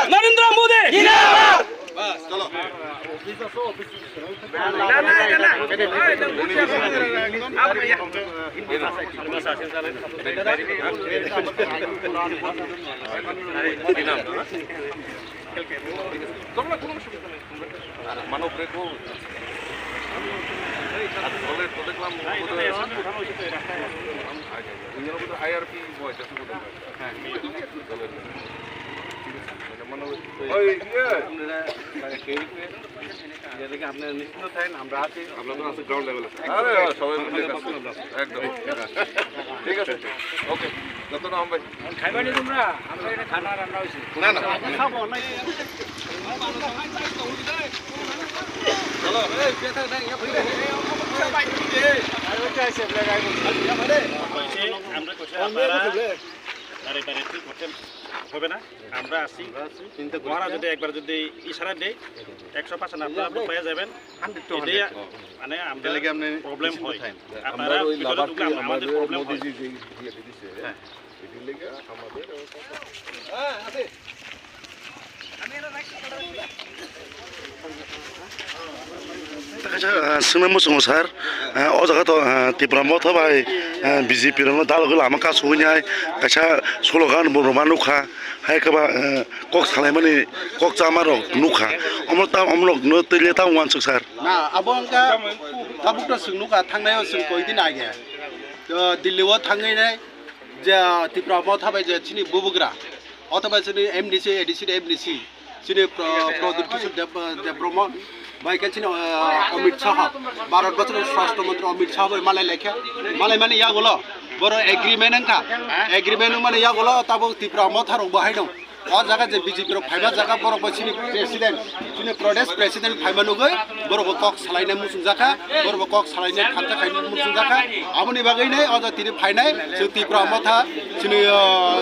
नरेंद्र मोदी মানব রেখো দেখলাম আইআরপি বয়স আপনার নিশ্চিন্ত থাকেন আমরা আছি আপনার আছে গ্রাউন্ড লেভেলে সবাই একদম ঠিক আছে ওকে যত না ভাই খাইবানি তোমরা আমরা এটা খানা রান্না হয়েছে না না খাবো না চলো এই পেটা না ইয়া ফিরে আমরা কোথায় আপনারা আরে বারে ঠিক করতে হবে না আমরা আসি চিন্তা করি মহারাজ যদি একবার যদি ইশারা দেয় 100% আপনারা পেয়ে যাবেন 100% মানে আমাদের লাগি আপনি প্রবলেম হয় আপনারা ভিতরে ঢুকলে আমাদের প্রবলেম হয় মোদিজি যে দিয়ে দিছে হ্যাঁ এর লাগি আমাদের হ্যাঁ আছে আমি এর right Sengna musung sar, o jaga to Tripura mo thabai BJP ro dal gol amaka sunyai kacha slogan boroma nukha hai kaba kok salai mani kok chamaro nukha amlok no tele ta wan suk sar na abongka kabukta sungnuka thangnayo sung koidin age Delhi thangai nai je Tripura mo thabai je chini bubugra otaba chini MDC ADC MDC chini productive development भाई क्या चीज़ अमित शाह भारत बच्चों स्वास्थ्य मंत्री अमित शाह भाई माले लेके माले माने या बोलो बरो एग्रीमेंट का एग्रीमेंट माने या बोलो तब त्रिपुरा मथारों बाहर दो और जगह जे बीजेपी रो फाइबर जगह बरो बच्ची प्रेसिडेंट चीनी प्रदेश प्रेसिडेंट फाइबर नुगै बरो कॉक सलाइने मुसुं जाका बरो कॉक सलाइने खांता खाइने मुसुं जाका आमनि बागै नै अज तिरि फाइनाय जों त्रिपुरा मथा चीनी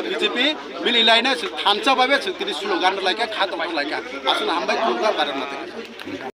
बीजेपी मिलि लाइने थानचा बाबे जों तिरि स्लोगान लायका खातो लायका आसन हामबाय खुगा बारन